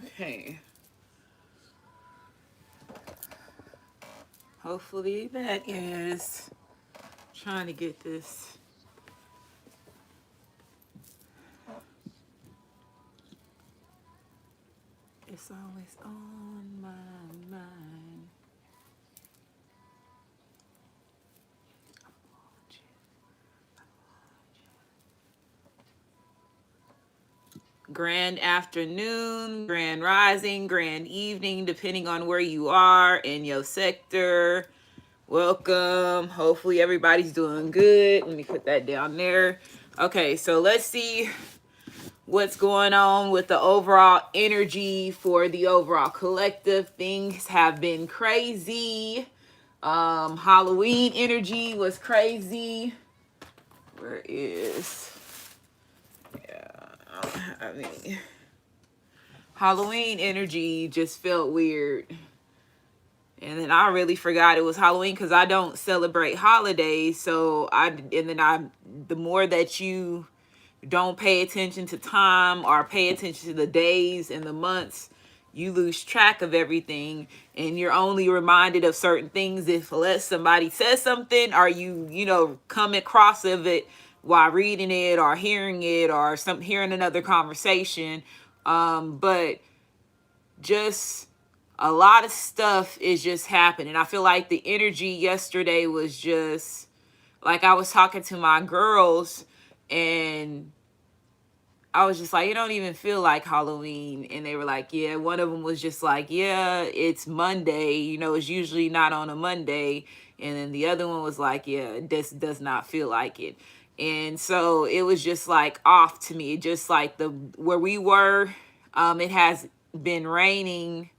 Okay. Hopefully that is trying to get this. It's always on my mind. Grand afternoon, grand rising, grand evening, depending on where you are in your sector. Welcome. Hopefully everybody's doing good. Let me put that down there. Okay, so let's see what's going on with the overall energy for the overall collective. Things have been crazy. Halloween energy was crazy. Where is, I mean, Halloween energy just felt weird. And then I really forgot it was Halloween because I don't celebrate holidays. So the more that you don't pay attention to time or pay attention to the days and the months, you lose track of everything, and you're only reminded of certain things if unless somebody says something, or you come across of it while reading it or hearing it or hearing another conversation. But just a lot of stuff is just happening. I feel like the energy yesterday was just like, I was talking to my girls and I was just like, it don't even feel like Halloween. And they were like, yeah. One of them was just like, yeah, it's Monday. It's usually not on a Monday. And then the other one was like, yeah, this does not feel like it. And so it was just like off to me. Just like where we were, it has been raining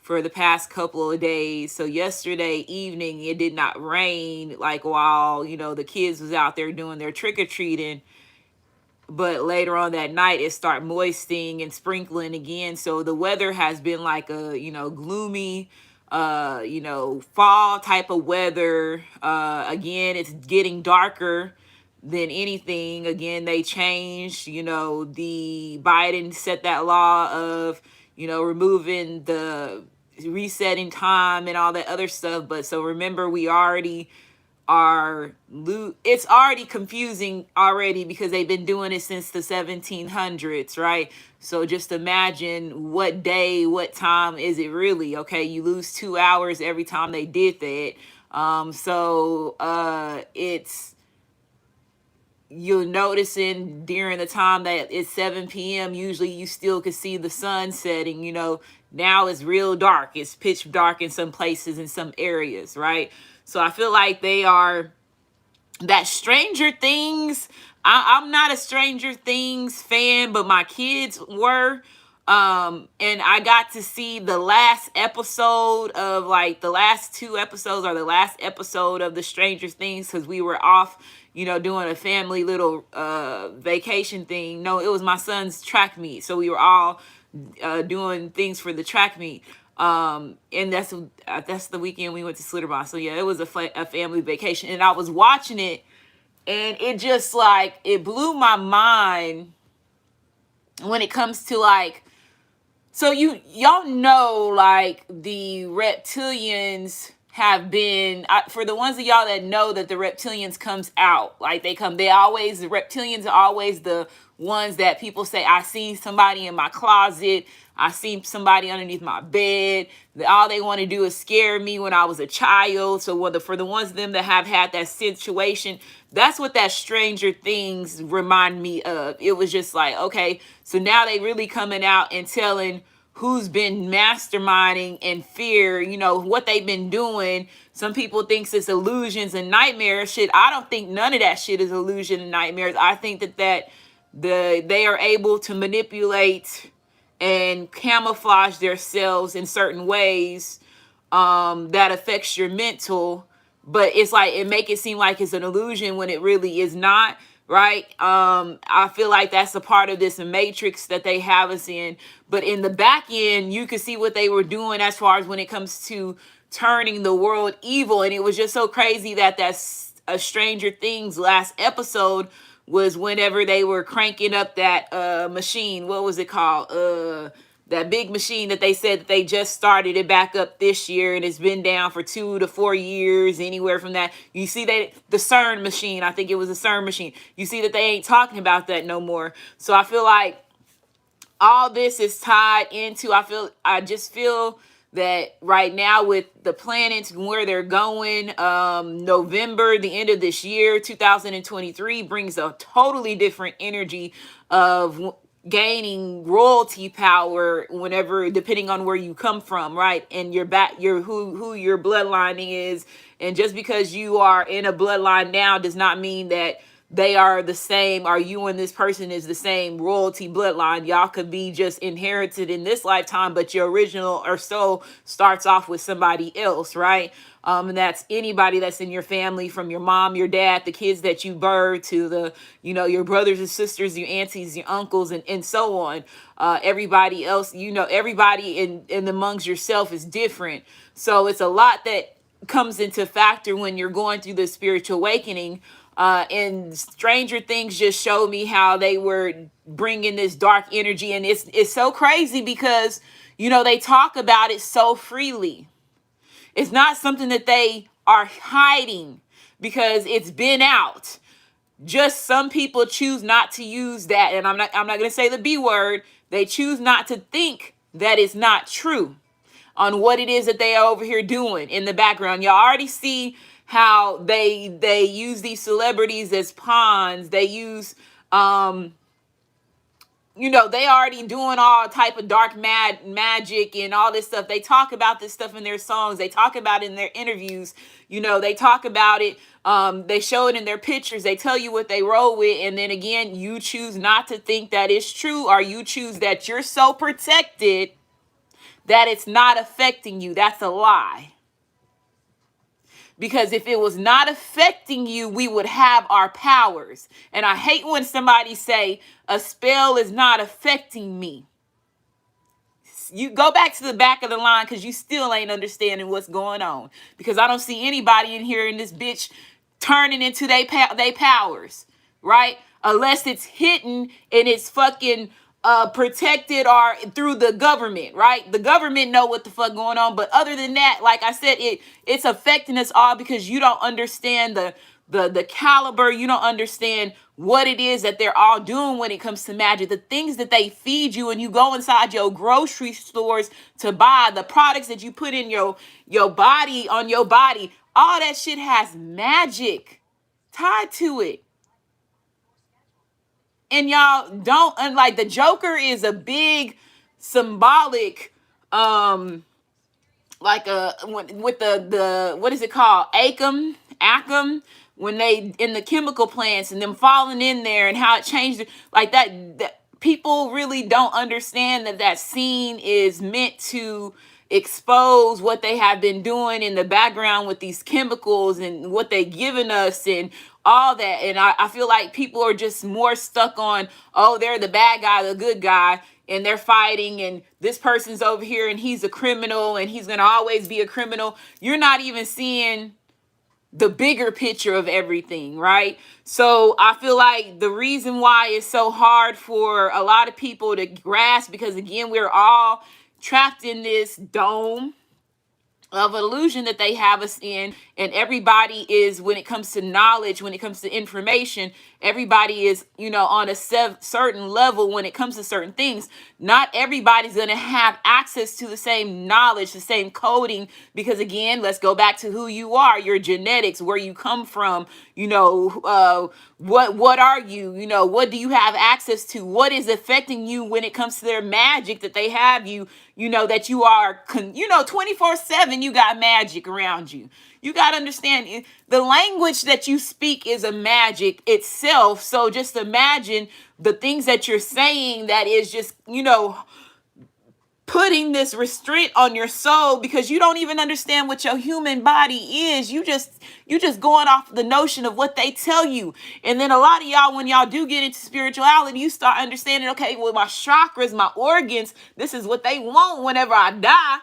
for the past couple of days. So yesterday evening, it did not rain like while, the kids was out there doing their trick-or-treating. But later on that night, it started moistening and sprinkling again. So the weather has been like a, gloomy, fall type of weather. Again, it's getting darker than anything. Again, they changed, the Biden set that law of, removing the resetting time and all that other stuff. But so remember, we already it's already confusing already because they've been doing it since the 1700s, right? So just imagine what day, what time is it really? Okay, you lose 2 hours every time they did that. It's, you're noticing during the time that it's 7 p.m. usually you still can see the sun setting. Now it's real dark. It's pitch dark in some places, in some areas, right? So I feel like they are that Stranger Things. I'm not a Stranger Things fan, but my kids were. And I got to see the last episode of like the last 2 episodes or the last episode of the Stranger Things because we were off, doing a family little vacation thing. No, it was my son's track meet. So we were all doing things for the track meet. And that's the weekend we went to Slitterbond. So yeah, it was a family vacation, and I was watching it, and it just like it blew my mind when it comes to like, so y'all know like the reptilians have been, for the ones of y'all that know that the reptilians comes out, like the reptilians are always the ones that people say, I seen somebody in my closet, I seen somebody underneath my bed. All they want to do is scare me when I was a child. So for the ones of them that have had that situation, that's what that Stranger Things remind me of. It was just like, okay, so now they really coming out and telling who's been masterminding and fear, what they've been doing. Some people thinks it's illusions and nightmares. Shit, I don't think none of that shit is illusion and nightmares. I think that they are able to manipulate and camouflage themselves in certain ways that affects your mental, but it's like it make it seem like it's an illusion when it really is not, right? I feel like that's a part of this matrix that they have us in, but in the back end you could see what they were doing as far as when it comes to turning the world evil. And it was just so crazy that's a Stranger Things last episode was whenever they were cranking up that machine. What was it called? that big machine that they said that they just started it back up this year, and it's been down for 2 to 4 years, anywhere from that. You see that the CERN machine, I think it was a CERN machine. You see that they ain't talking about that no more. So I feel like all this is tied into, I just feel that right now with the planets and where they're going, November, the end of this year, 2023, brings a totally different energy of gaining royalty power whenever, depending on where you come from, right? And your who your bloodline is. And just because you are in a bloodline now does not mean that they are the same, or you and this person is the same royalty bloodline. Y'all could be just inherited in this lifetime, but your original or soul starts off with somebody else, right? And that's anybody that's in your family, from your mom, your dad, the kids that you birth, to the, your brothers and sisters, your aunties, your uncles, and so on. Everybody else, everybody in amongst yourself is different. So it's a lot that comes into factor when you're going through the spiritual awakening. And Stranger Things just showed me how they were bringing this dark energy, and it's so crazy because they talk about it so freely. It's not something that they are hiding because it's been out. Just some people choose not to use that, and I'm not going to say the B word. They choose not to think that it's not true on what it is that they are over here doing in the background. Y'all already see how they use these celebrities as pawns. They use they already doing all type of dark magic and all this stuff. They talk about this stuff in their songs. They talk about it in their interviews. They talk about it. They show it in their pictures. They tell you what they roll with. And then again, you choose not to think that it's true, or you choose that you're so protected that it's not affecting you. That's a lie. Because if it was not affecting you, we would have our powers. And I hate when somebody say a spell is not affecting me. You go back to the back of the line, because you still ain't understanding what's going on. Because I don't see anybody in here in this bitch turning into they powers, right? Unless it's hidden and it's fucking protected or through the government, right? The government know what the fuck going on. But other than that, like I said, it's affecting us all because you don't understand the caliber. You don't understand what it is that they're all doing when it comes to magic. The things that they feed you, and you go inside your grocery stores to buy the products that you put in your body, on your body. All that shit has magic tied to it. And y'all don't, unlike the Joker is a big symbolic, like with the what is it called? Acum, when they in the chemical plants and them falling in there and how it changed like that people really don't understand that scene is meant to expose what they have been doing in the background with these chemicals and what they given us and all that. And I feel like people are just more stuck on, oh, they're the bad guy, the good guy, and they're fighting, and this person's over here and he's a criminal and he's going to always be a criminal. You're not even seeing the bigger picture of everything, right? So I feel like the reason why it's so hard for a lot of people to grasp, because again, we're all trapped in this dome of illusion that they have us in, and everybody is, when it comes to knowledge, when it comes to information, everybody is on a certain level when it comes to certain things. Not everybody's going to have access to the same knowledge, the same coding, because again, let's go back to who you are, your genetics, where you come from, what are you, what do you have access to, what is affecting you when it comes to their magic that they have you, that you are 24/7, you got magic around you. You got to understand the language that you speak is a magic itself. So just imagine the things that you're saying that is just, putting this restraint on your soul because you don't even understand what your human body is. You just going off the notion of what they tell you. And then a lot of y'all, when y'all do get into spirituality, you start understanding, okay, well, my chakras, my organs, this is what they want whenever I die.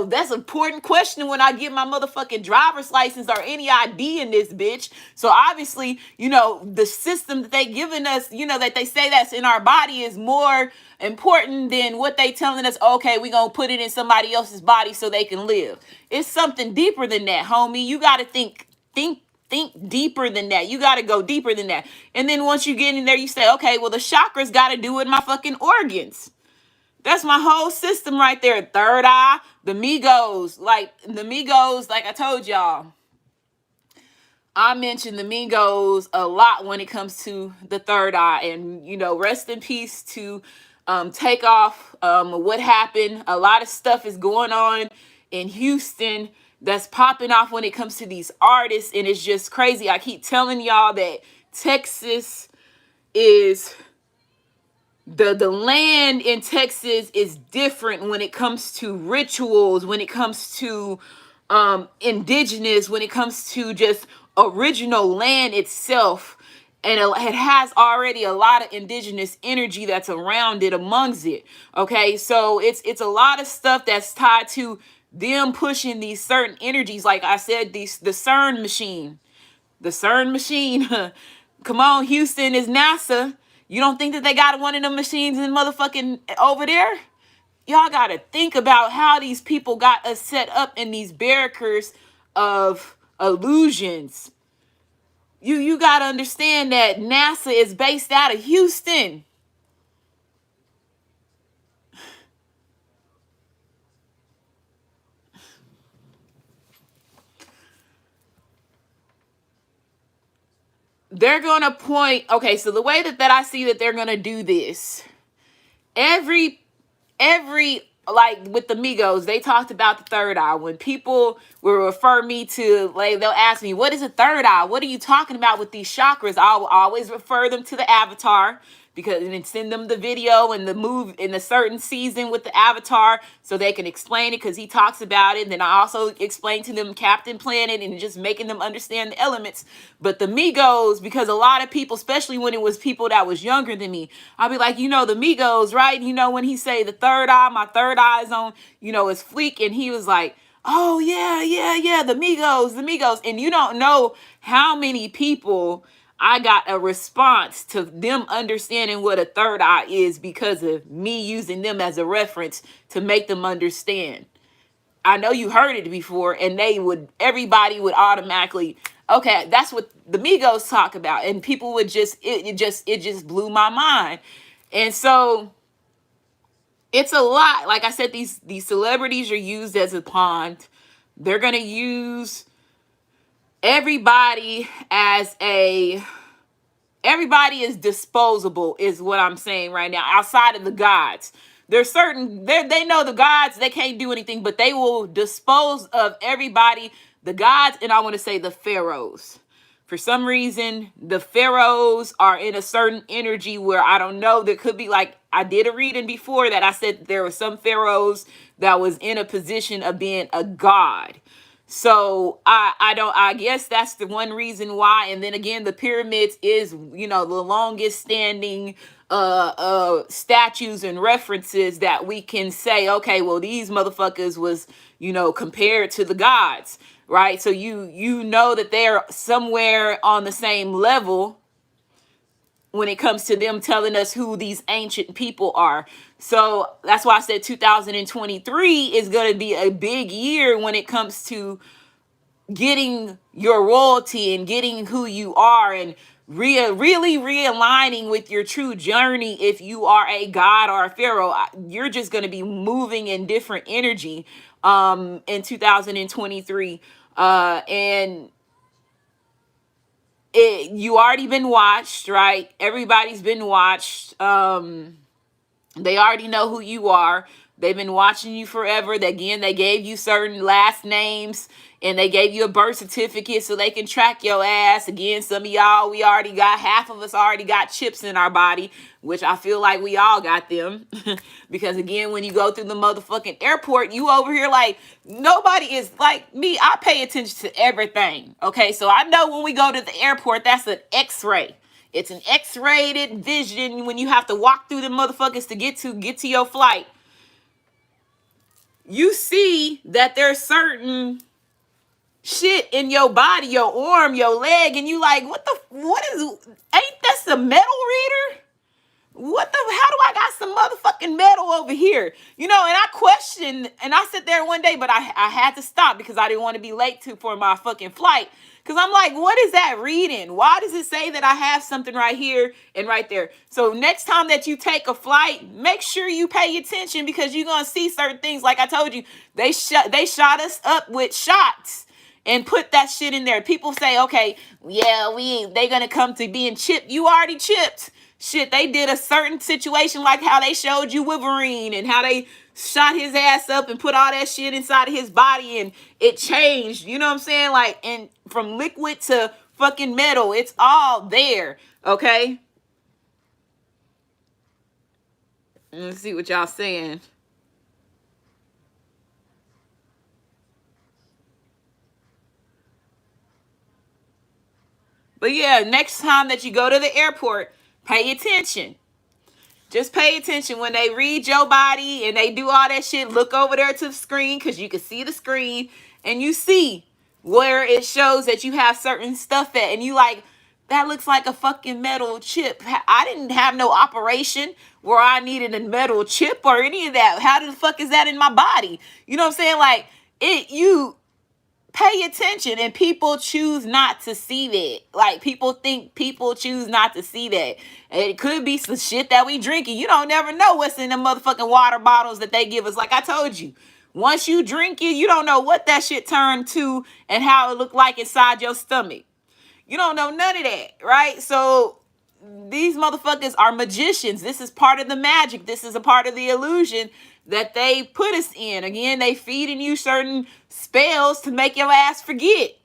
That's an important question when I get my motherfucking driver's license or any ID in this bitch. So obviously, the system that they giving us, that they say that's in our body is more important than what they telling us. Okay, we gonna put it in somebody else's body so they can live. It's something deeper than that, homie. You gotta think deeper than that. You gotta go deeper than that. And then once you get in there, you say, okay, well, the chakras gotta do with my fucking organs. That's my whole system right there. Third eye, the Migos, like I told y'all. I mention the Migos a lot when it comes to the third eye, and rest in peace to Takeoff. What happened? A lot of stuff is going on in Houston that's popping off when it comes to these artists, and it's just crazy. I keep telling y'all that Texas is the land in Texas is different when it comes to rituals, when it comes to indigenous, when it comes to just original land itself. And it has already a lot of indigenous energy that's around it, amongst it. Okay, so it's a lot of stuff that's tied to them pushing these certain energies. Like I said, the CERN machine. The CERN machine. Come on, Houston is NASA. You don't think that they got one of them machines in motherfucking over there? Y'all got to think about how these people got us set up in these barriers of illusions. You got to understand that NASA is based out of Houston. They're going to point, okay, so the way that I see that they're going to do this, every like with the Migos, they talked about the third eye. When people will refer me to, like, they'll ask me, what is a third eye? What are you talking about with these chakras? I'll always refer them to the Avatar, because and then send them the video and the move in a certain season with the Avatar so they can explain it, because he talks about it. And then I also explain to them Captain Planet and just making them understand the elements. But the Migos, because a lot of people, especially when it was people that was younger than me, I'll be like, the Migos, right? When he say the third eye, my third eye is on, is Fleek. And he was like, oh, yeah, the Migos. And you don't know how many people I got a response to them understanding what a third eye is because of me using them as a reference to make them understand. I know you heard it before, and everybody would automatically, okay, that's what the Migos talk about. And people would it just blew my mind. And so it's a lot. Like I said, these celebrities are used as a pawn. They're going to use everybody everybody is disposable, is what I'm saying right now, outside of the gods. There's they know the gods, they can't do anything, but they will dispose of everybody, the gods, and I want to say the pharaohs. For some reason, the pharaohs are in a certain energy where, I don't know, there could be, like, I did a reading before that I said there were some pharaohs that was in a position of being a god. So I guess that's the one reason why. And then again, the pyramids is, the longest standing statues and references that we can say, okay, well, these motherfuckers was, compared to the gods, right? So you know that they're somewhere on the same level when it comes to them telling us who these ancient people are. So that's why I said 2023 is going to be a big year when it comes to getting your royalty and getting who you are, and really realigning with your true journey. If you are a god or a pharaoh, you're just going to be moving in different energy in 2023. And you already been watched, right? Everybody's been watched. They already know who you are. They've been watching you forever. Again, they gave you certain last names and they gave you a birth certificate so they can track your ass. Again, some of y'all, we already got, half of us already got chips in our body, which I feel like we all got them. Because again, when you go through the motherfucking airport, you over here like, nobody is like me. I pay attention to everything. Okay, so I know when we go to the airport, that's an X-ray. It's an X-rated vision when you have to walk through the motherfuckers to get to your flight. You see that there's certain shit in your body, your arm, your leg, and you like, ain't that the metal reader? How do I got some motherfucking metal over here? You know, and I questioned, and I sit there one day, but I had to stop because I didn't want to be late for my fucking flight. Because I'm like, what is that reading? Why does it say that I have something right here and right there? So next time that you take a flight, make sure you pay attention because you're going to see certain things. Like I told you, they shot us up with shots and put that shit in there. People say, okay, yeah, they going to come to being chipped. You already chipped. Shit, they did a certain situation like how they showed you Wolverine and how they shot his ass up and put all that shit inside of his body and it changed. You know what I'm saying? Like, and from liquid to fucking metal, it's all there. Okay? Let's see what y'all saying. But yeah, next time that you go to the airport, pay attention. Just pay attention when they read your body and they do all that shit. Look over there to the screen because you can see the screen and you see where it shows that you have certain stuff at. And you like, that looks like a fucking metal chip. I didn't have no operation where I needed a metal chip or any of that. How the fuck is that in my body? You know what I'm saying? Like, you pay attention and people choose not to see that. Like, people choose not to see that. And it could be some shit that we drinking. You don't never know what's in the motherfucking water bottles that they give us. Like I told you, once you drink it, you don't know what that shit turned to and how it looked like inside your stomach. You don't know none of that, right? So these motherfuckers are magicians. This is part of the magic. This is a part of the illusion that they put us in. Again, they feeding you certain spells to make your ass forget.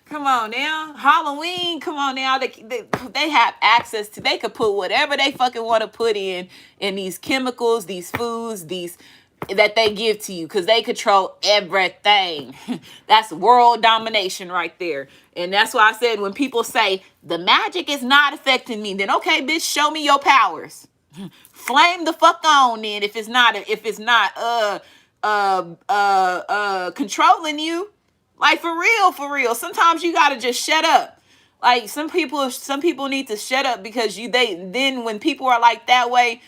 Come on now. Halloween, come on now. They have access to, they could put whatever they fucking want to put in these chemicals, these foods, that they give to you because they control everything. That's world domination right there. And that's why I said when people say the magic is not affecting me, then okay, bitch, show me your powers. Flame the fuck on then if it's not controlling you. Like for real. Sometimes you gotta just shut up. Like some people need to shut up because then when people are like that way,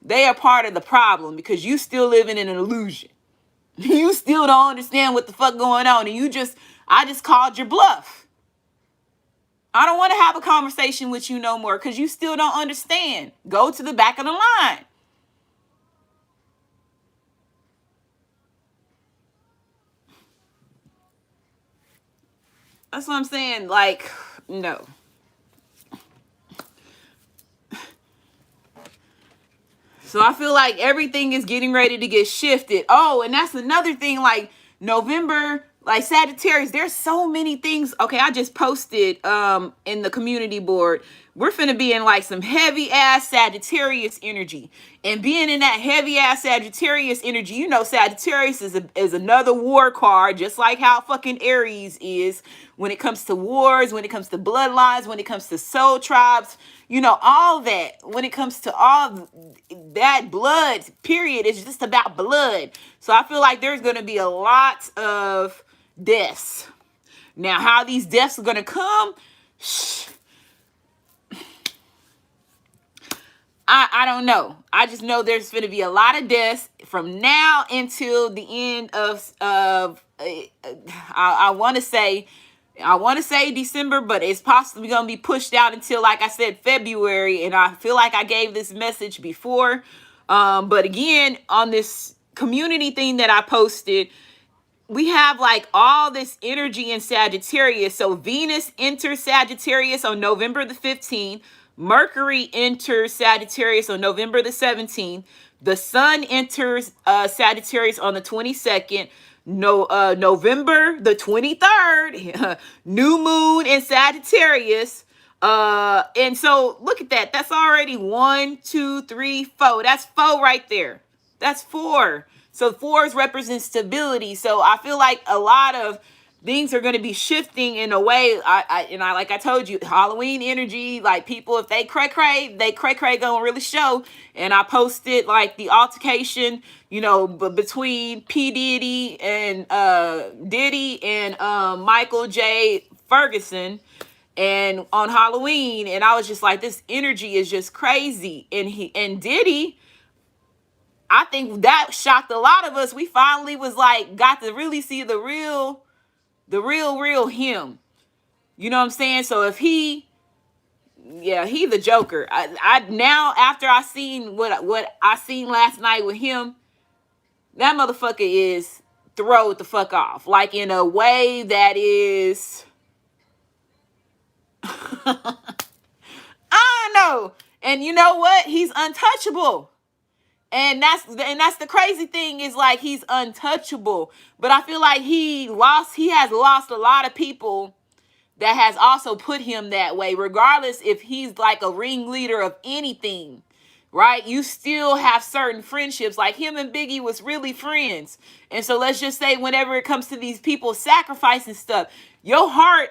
they are part of the problem because you still living in an illusion. You still don't understand what the fuck going on. And I just called your bluff. I don't want to have a conversation with you no more because you still don't understand. Go to the back of the line. That's what I'm saying. Like, no. So I feel like everything is getting ready to get shifted. Oh, and that's another thing, like November, like Sagittarius, there's so many things. Okay, I just posted in the community board. We're finna be in like some heavy ass Sagittarius energy. And being in that heavy ass Sagittarius energy, you know Sagittarius is another war card, just like how fucking Aries is when it comes to wars, when it comes to bloodlines, when it comes to soul tribes, you know, all that. When it comes to all that blood, period, it's just about blood. So I feel like there's going to be a lot of deaths. Now, how these deaths are going to come, I don't know. I just know there's going to be a lot of deaths from now until the end of I want to say December, but it's possibly going to be pushed out until, like I said, February. And I feel like I gave this message before. But again, on this community thing that I posted, we have like all this energy in Sagittarius. So Venus enters Sagittarius on November the 15th. Mercury enters Sagittarius on November the 17th. The Sun enters Sagittarius on the 22nd. November the 23rd, new moon in Sagittarius. And so look at that. That's already 1, 2, 3, 4. That's 4 right there. That's 4. So 4s represent stability. So I feel like a lot of things are going to be shifting in a way. I like I told you, Halloween energy, like people, if they cray gonna really show. And I posted like the altercation, you know, between P Diddy and Michael J. Ferguson and on Halloween, and I was just like, this energy is just crazy. And Diddy, I think that shocked a lot of us. We finally was like, got to really see the real him. You know what I'm saying? So if he the Joker. I now, after I seen what I seen last night with him, that motherfucker is throw it the fuck off. Like in a way that is I don't know. And you know what? He's untouchable. And that's the crazy thing, is like he's untouchable. But I feel like he has lost a lot of people that has also put him that way, regardless if he's like a ringleader of anything, right? You still have certain friendships. Like him and Biggie was really friends. And so let's just say whenever it comes to these people sacrificing stuff, your heart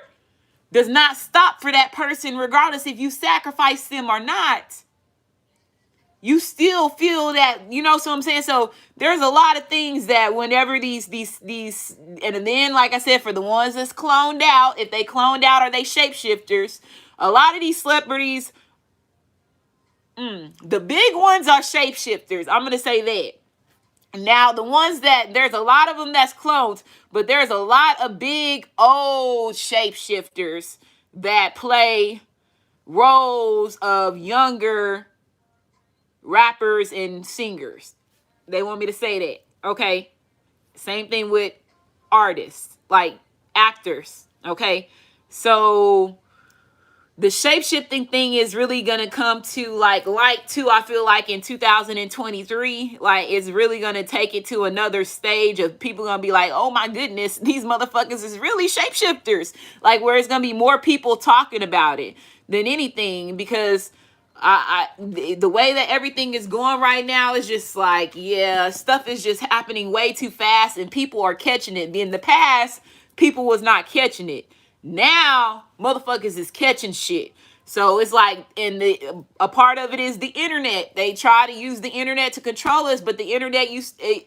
does not stop for that person, regardless if you sacrifice them or not. You still feel that, you know, so I'm saying. So there's a lot of things that whenever these, and then, like I said, for the ones that's cloned out, if they cloned out or they shapeshifters, a lot of these celebrities, the big ones are shapeshifters. I'm going to say that. Now, the ones that, there's a lot of them that's clones, but there's a lot of big old shapeshifters that play roles of younger rappers and singers. They want me to say that. Okay. Same thing with artists, like actors. Okay. So the shape-shifting thing is really gonna come to like I feel like in 2023, like it's really gonna take it to another stage of people gonna be like, oh my goodness, these motherfuckers is really shapeshifters. Like where it's gonna be more people talking about it than anything, because the way that everything is going right now is just like, yeah, stuff is just happening way too fast and people are catching it. In the past, people was not catching it. Now, motherfuckers is catching shit. So it's like, a part of it is the internet. They try to use the internet to control us, but the internet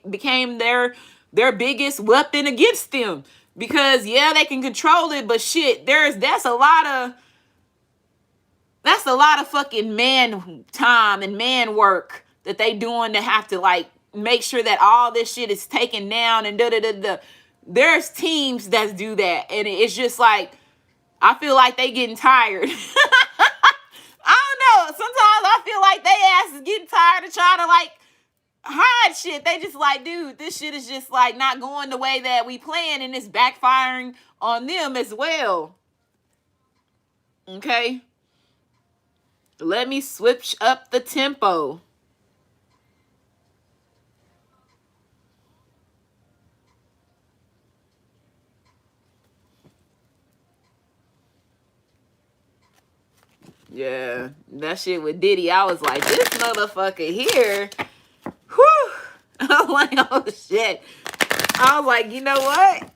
became their biggest weapon against them. Because yeah, they can control it, but shit, that's a lot of fucking man time and man work that they doing to have to like make sure that all this shit is taken down and da. There's teams that do that, and it's just like, I feel like they getting tired. I don't know. Sometimes I feel like they ass is getting tired of trying to like hide shit. They just like, dude, this shit is just like not going the way that we planned, and it's backfiring on them as well. Okay. Let me switch up the tempo. Yeah, that shit with Diddy, I was like, this motherfucker here. Whew. I'm like, oh shit. I was like, you know what?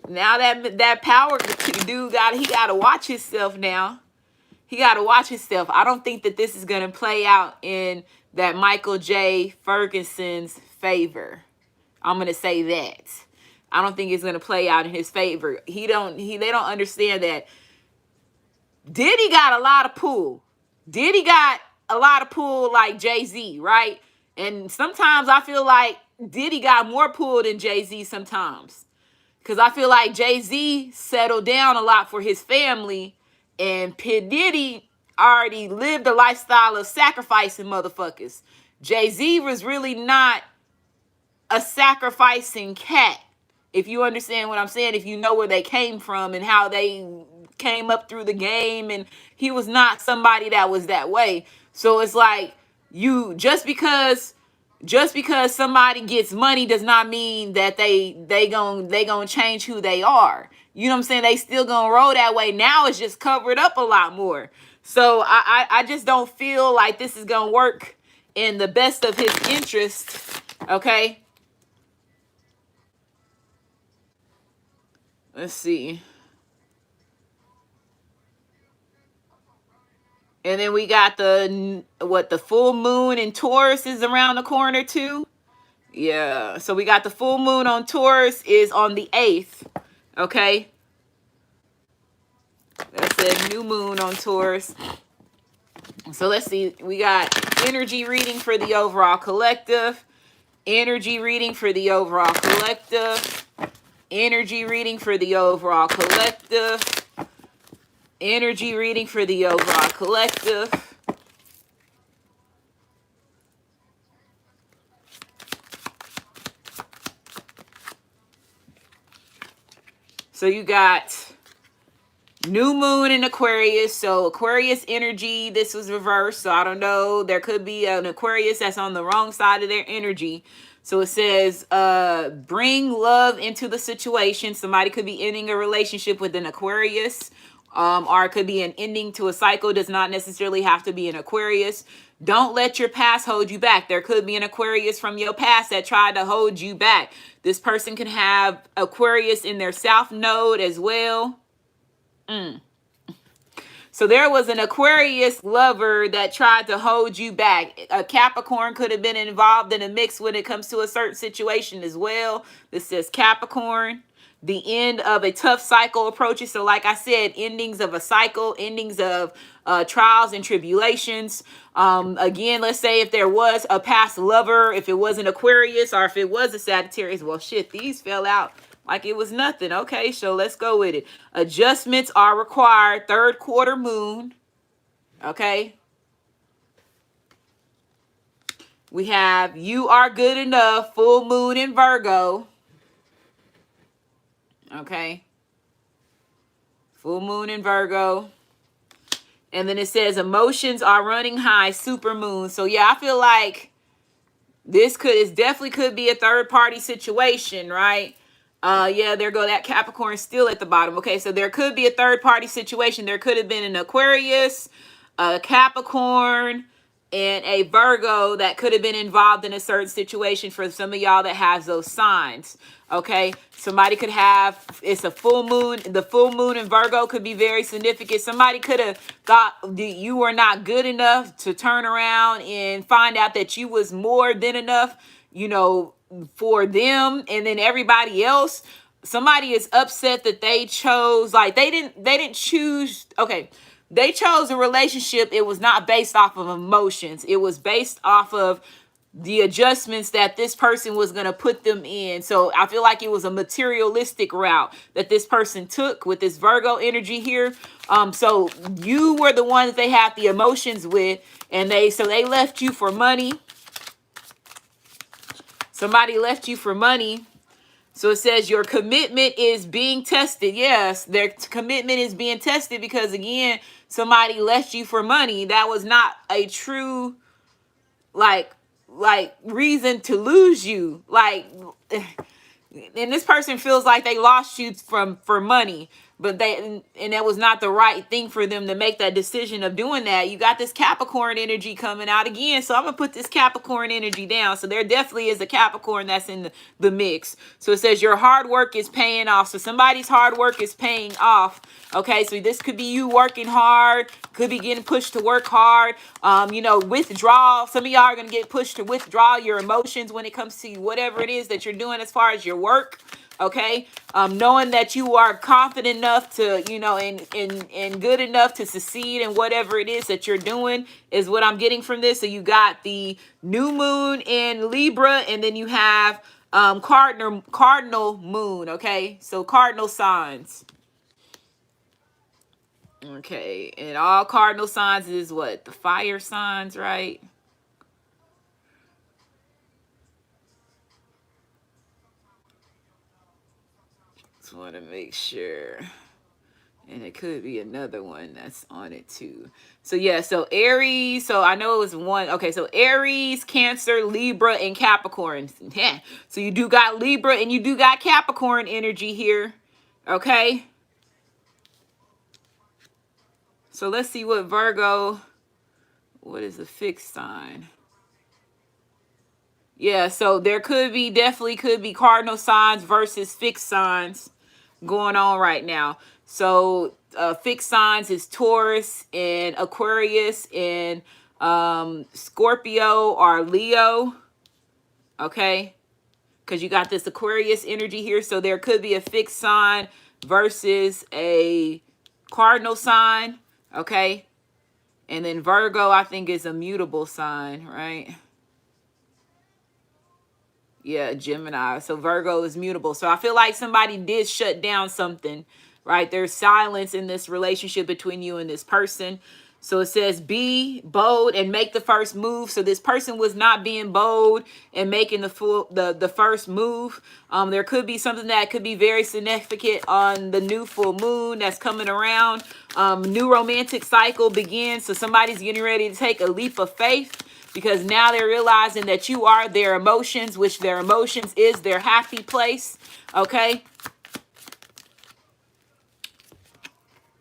Now that power dude he gotta watch himself now. He gotta watch himself. I don't think that this is gonna play out in that Michael J. Ferguson's favor. I'm gonna say that. I don't think it's gonna play out in his favor. They don't understand that Diddy got a lot of pull. Diddy got a lot of pull like Jay-Z, right? And sometimes I feel like Diddy got more pull than Jay-Z sometimes. Because I feel like Jay-Z settled down a lot for his family, and P. Diddy already lived a lifestyle of sacrificing motherfuckers. Jay-Z was really not a sacrificing cat. If you understand what I'm saying, if you know where they came from and how they came up through the game, and he was not somebody that was that way. So it's like, you just because somebody gets money does not mean that they gonna change who they are. You know what I'm saying? They still gonna roll that way. Now it's just covered up a lot more. So I just don't feel like this is gonna work in the best of his interest. Okay. Let's see. And then we got the full moon in Taurus is around the corner too. Yeah. So we got the full moon on Taurus is on the 8th. Okay. That's a new moon on Taurus. So let's see. We got energy reading for the overall collective. Energy reading for the overall collective. Energy reading for the overall collective. Energy reading for the overall collective. So you got new moon in Aquarius. So Aquarius energy, this was reversed. So I don't know. There could be an Aquarius that's on the wrong side of their energy. So it says, bring love into the situation. Somebody could be ending a relationship with an Aquarius. Or it could be an ending to a cycle. Does not necessarily have to be an Aquarius. Don't let your past hold you back. There could be an Aquarius from your past that tried to hold you back. This person can have Aquarius in their south node as well. So there was an Aquarius lover that tried to hold you back. A Capricorn could have been involved in a mix when it comes to a certain situation as well. This says Capricorn. The end of a tough cycle approaches. So like I said, endings of a cycle, endings of trials and tribulations. Again, let's say if there was a past lover, if it was an Aquarius or if it was a Sagittarius, well, shit, these fell out like it was nothing. Okay, so let's go with it. Adjustments are required. Third quarter moon. Okay. We have you are good enough. Full moon in Virgo. Okay. Full moon in Virgo. And then it says emotions are running high. Super moon. So yeah, I feel like this definitely could be a third party situation, right? Yeah, there go that Capricorn still at the bottom. Okay, so there could be a third party situation. There could have been an Aquarius, a Capricorn, and a Virgo that could have been involved in a certain situation for some of y'all that has those signs. Okay, somebody could have, it's a full moon. The full moon in Virgo could be very significant. Somebody could have thought that you were not good enough to turn around and find out that you was more than enough, you know, for them. And then everybody else, somebody is upset that they chose, like they didn't choose. Okay, they chose a relationship. It was not based off of emotions. It was based off of the adjustments that this person was going to put them in. So I feel like it was a materialistic route that this person took with this Virgo energy here. So you were the one that they had the emotions with, and they left you for money. Somebody left you for money. So it says your commitment is being tested. Yes, their commitment is being tested because, again, somebody left you for money. That was not a true, like reason to lose you. Like, and this person feels like they lost you for money, but and that was not the right thing for them to make that decision of doing that. You got this Capricorn energy coming out again, so I'm gonna put this Capricorn energy down. So there definitely is a Capricorn that's in the mix. So it says your hard work is paying off. So somebody's hard work is paying off. Okay, so this could be you working hard, could be getting pushed to work hard. You know, withdrawal. Some of y'all are gonna get pushed to withdraw your emotions when it comes to whatever it is that you're doing as far as your work. Okay, knowing that you are confident enough to, you know, and good enough to succeed in whatever it is that you're doing is what I'm getting from this. So you got the new moon in Libra, and then you have cardinal moon. Okay, so cardinal signs. Okay, and all cardinal signs is what? The fire signs, right? Just want to make sure. And it could be another one that's on it too. So yeah, so Aries, so I know it was one. Okay, so Aries, Cancer, Libra, and Capricorn. Yeah. So you do got Libra and you do got Capricorn energy here. Okay. So let's see what Virgo, what is the fixed sign? Yeah, so there could be, definitely could be cardinal signs versus fixed signs going on right now. So fixed signs is Taurus and Aquarius and Scorpio or Leo. Okay, because you got this Aquarius energy here. So there could be a fixed sign versus a cardinal sign. Okay, and then Virgo, I think, is a mutable sign, right? Yeah, Gemini. So Virgo is mutable. So I feel like somebody did shut down something, right? There's silence in this relationship between you and this person. So it says be bold and make the first move. So this person was not being bold and making the first move. There could be something that could be very significant on the new full moon that's coming around. New romantic cycle begins. So somebody's getting ready to take a leap of faith, because now they're realizing that you are their emotions, which their emotions is their happy place. Okay.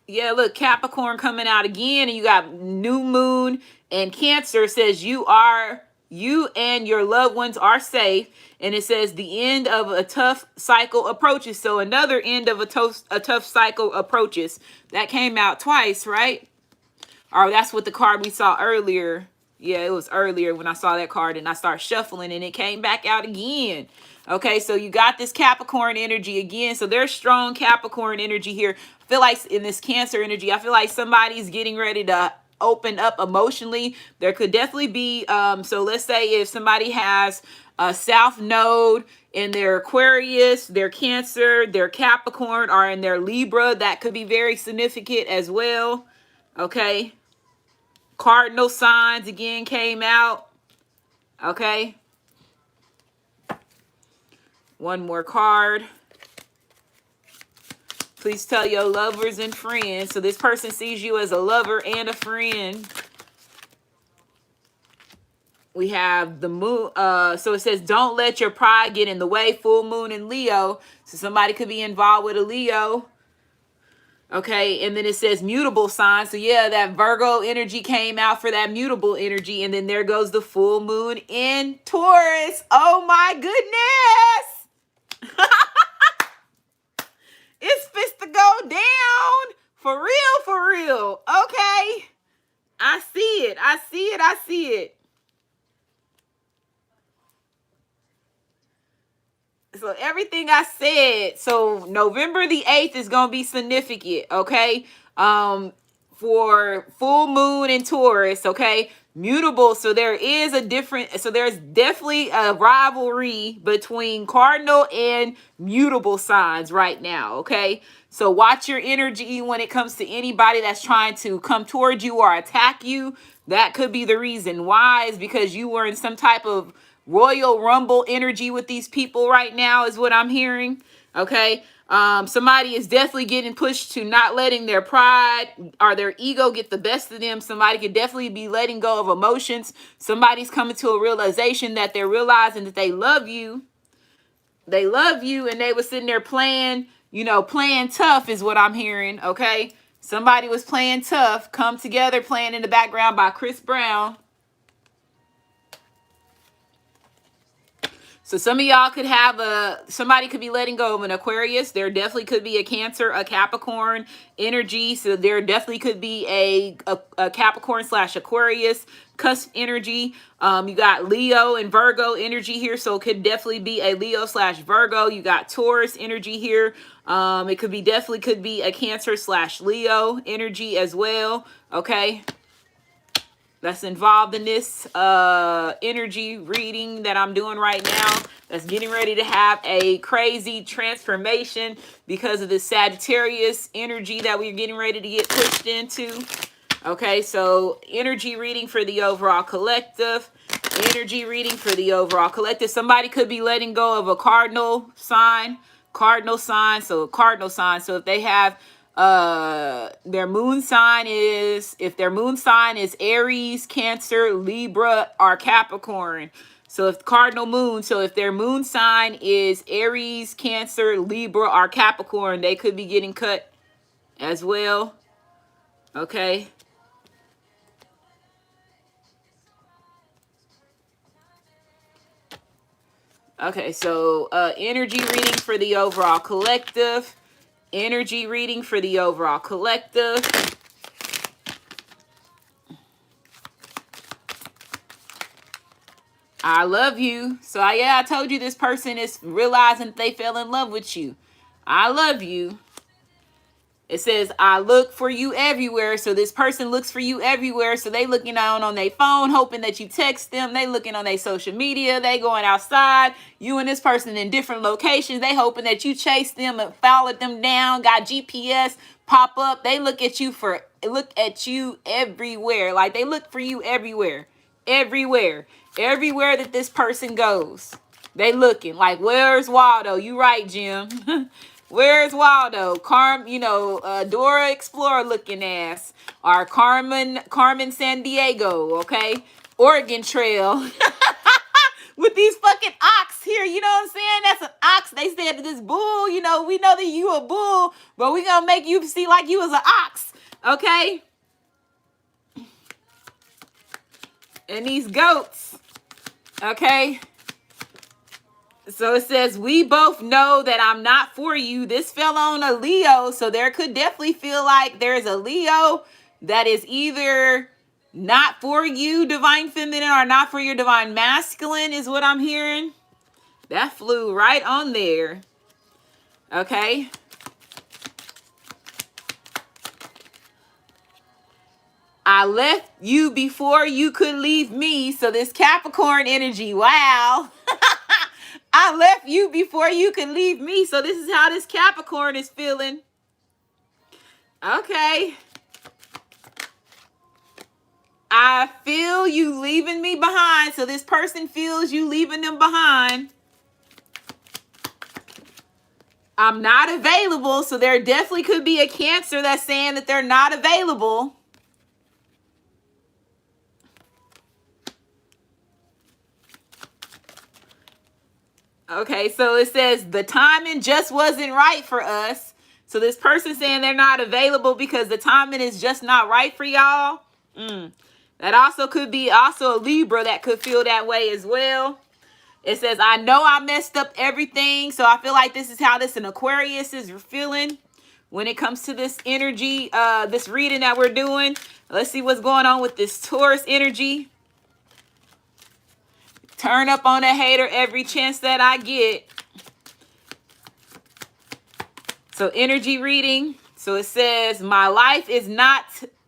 Yeah, look, Capricorn coming out again, and you got new moon and Cancer says you and your loved ones are safe. And it says the end of a tough cycle approaches. So another end of a tough cycle approaches. That came out twice, right? Or that's what the card we saw earlier. Yeah, it was earlier when I saw that card and I started shuffling and it came back out again. Okay, so you got this Capricorn energy again. So there's strong Capricorn energy here. I feel like in this Cancer energy, I feel like somebody's getting ready to open up emotionally. There could definitely be, so let's say if somebody has a South Node in their Aquarius, their Cancer, their Capricorn, or in their Libra, that could be very significant as well. Okay. Cardinal signs again came out. Okay. One more card. Please tell your lovers and friends. So this person sees you as a lover and a friend. We have the moon. So it says, don't let your pride get in the way. Full moon in Leo. So somebody could be involved with a Leo. Okay, and then it says mutable sign. So yeah, that Virgo energy came out for that mutable energy. And then there goes the full moon in Taurus. Oh my goodness. It's fist to go down. For real, for real. Okay. I see it. I see it. I see it. So everything I said, so November the 8th is going to be significant, okay? For full moon in Taurus, okay? Mutable, so there is a different, so there's definitely a rivalry between cardinal and mutable signs right now, okay? So watch your energy when it comes to anybody that's trying to come toward you or attack you. That could be the reason why, is because you were in some type of Royal Rumble energy with these people right now is what I'm hearing. Okay. Somebody is definitely getting pushed to not letting their pride or their ego get the best of them. Somebody could definitely be letting go of emotions. Somebody's coming to a realization that they're realizing that they love you. They love you, and they were sitting there playing, playing tough is what I'm hearing. Okay. Somebody was playing tough. Come Together, playing in the background by Chris Brown. So some of y'all could have somebody could be letting go of an Aquarius. There definitely could be a Cancer, a Capricorn energy. So there definitely could be a Capricorn / Aquarius cusp energy. You got Leo and Virgo energy here. So it could definitely be a Leo / Virgo. You got Taurus energy here. It could be a Cancer / Leo energy as well. Okay. That's involved in this energy reading that I'm doing right now, that's getting ready to have a crazy transformation because of the Sagittarius energy that we're getting ready to get pushed into. Okay, so energy reading for the overall collective. Energy reading for the overall collective. Somebody could be letting go of a cardinal sign. cardinal sign. So cardinal sign. So if they have their moon sign is, if their moon sign is Aries, Cancer, Libra, or Capricorn. So if cardinal moon, so if their moon sign is Aries, Cancer, Libra, or Capricorn, they could be getting cut as well. Okay. Okay, so energy reading for the overall collective. Energy reading for the overall collective. I love you. So yeah, I told you this person is realizing they fell in love with you. I love you. It says, I look for you everywhere. So this person looks for you everywhere. So they looking down on their phone, hoping that you text them. They looking on their social media. They going outside. You and this person in different locations. They hoping that you chase them and followed them down. Got GPS pop up. They look at you everywhere. Like they look for you everywhere. Everywhere. Everywhere that this person goes. They looking like, where's Waldo? You right, Jim. Where's Waldo? Dora Explorer looking ass. Or Carmen San Diego, okay? Oregon Trail. With these fucking ox here, you know what I'm saying? That's an ox. They said this bull, we know that you a bull, but we gonna make you see like you was an ox, okay? And these goats, okay? So it says, we both know that I'm not for you. This fell on a Leo. So there could definitely feel like there's a Leo that is either not for you, divine feminine, or not for your divine masculine is what I'm hearing. That flew right on there. Okay. I left you before you could leave me. So this Capricorn energy, wow. I left you before you could leave me. So this is how this Capricorn is feeling. Okay. I feel you leaving me behind. So this person feels you leaving them behind. I'm not available. So there definitely could be a Cancer that's saying that they're not available. Okay, so it says the timing just wasn't right for us. So this person saying they're not available because the timing is just not right for y'all. That also could be also a Libra that could feel that way as well. It says, I know I messed up everything. So I feel like this is how an Aquarius is feeling when it comes to this energy, this reading that we're doing. Let's see what's going on with this Taurus energy. Turn up on a hater every chance that I get. So energy reading. So it says, my life is not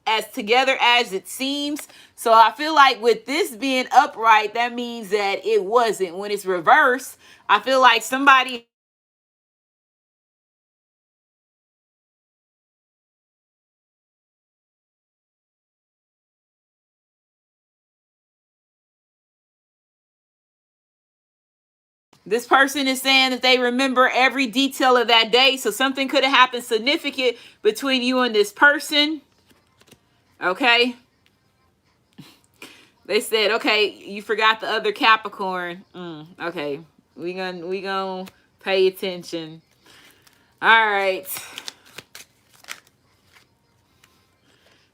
as together as it seems. So I feel like with this being upright, that means that it wasn't. When it's reversed, I feel like somebody... This person is saying that they remember every detail of that day. So something could have happened significant between you and this person. Okay. They said, okay, you forgot the other Capricorn. Okay. We gonna pay attention. All right.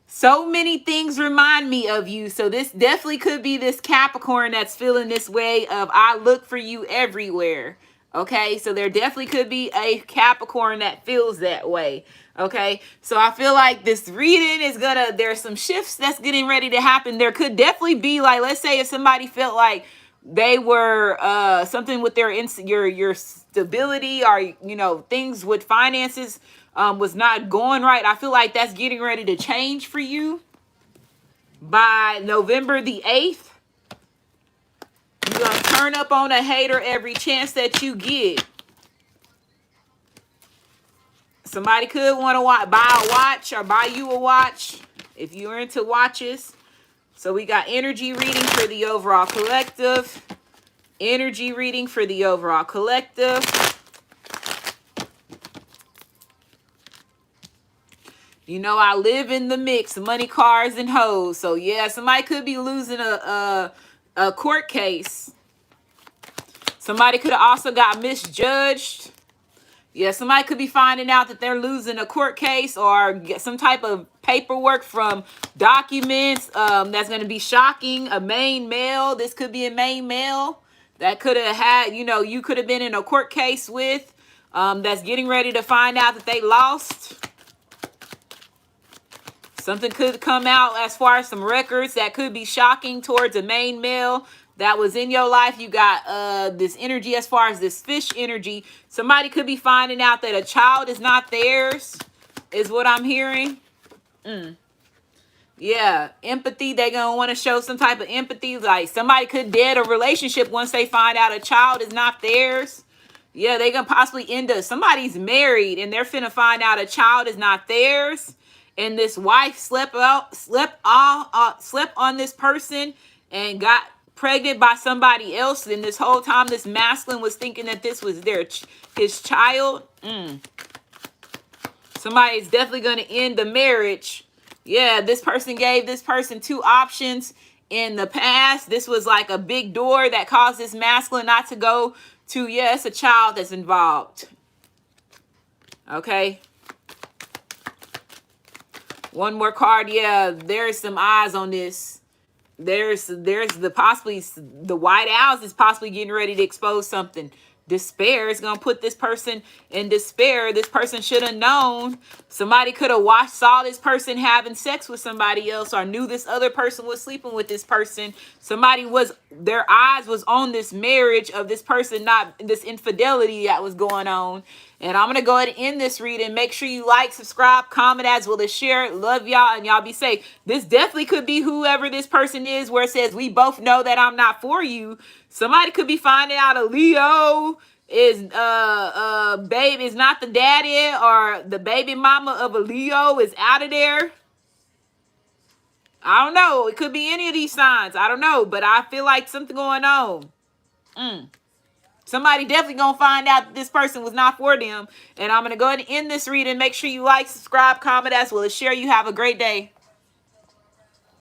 So many things remind me of you. So this definitely could be this Capricorn that's feeling this way of I look for you everywhere. Okay, so there definitely could be a Capricorn that feels that way. Okay, so I feel like this reading is there's some shifts that's getting ready to happen. There could definitely be, like, let's say if somebody felt like they were something with their your stability, or things with finances was not going right. I feel like that's getting ready to change for you by November the 8th. You're going to turn up on a hater every chance that you get. Somebody could want to buy a watch or buy you a watch if you're into watches. So we got energy reading for the overall collective. Energy reading for the overall collective. You know, I live in the mix, money, cars, and hoes. So yeah, somebody could be losing a court case. Somebody could have also got misjudged. Yeah, somebody could be finding out that they're losing a court case or get some type of paperwork from documents. That's going to be shocking. A main male. This could be a main male that could have had, you know, you could have been in a court case with, that's getting ready to find out that they lost. Something could come out as far as some records that could be shocking towards a main male that was in your life. You got this energy as far as this fish energy. Somebody could be finding out that a child is not theirs, is what I'm hearing. Yeah, empathy. They're going to want to show some type of empathy. Like somebody could dead a relationship once they find out a child is not theirs. Yeah, they going to possibly end up, somebody's married and they're finna find out a child is not theirs. And this wife slept on this person and got pregnant by somebody else. And this whole time, this masculine was thinking that this was his child. Somebody's definitely going to end the marriage. Yeah, this person gave this person two options in the past. This was like a big door that caused this masculine not to go to, yeah, it's a child that's involved. Okay. One more card. Yeah, there's some eyes on this. There's the possibly the White Owls is possibly getting ready to expose something. Despair is going to put this person in despair. This person should have known. Somebody could have saw this person having sex with somebody else or knew this other person was sleeping with this person. Their eyes was on this marriage of this person, not this infidelity that was going on. And I'm going to go ahead and end this reading. Make sure you like, subscribe, comment as well as share. Love y'all and y'all be safe. This definitely could be whoever this person is where it says, we both know that I'm not for you. Somebody could be finding out a Leo is babe is not the daddy, or the baby mama of a Leo is out of there. I don't know. It could be any of these signs. I don't know. But I feel like something going on. Somebody definitely gonna find out that this person was not for them. And I'm gonna go ahead and end this reading. Make sure you like, subscribe, comment as well as share. You have a great day.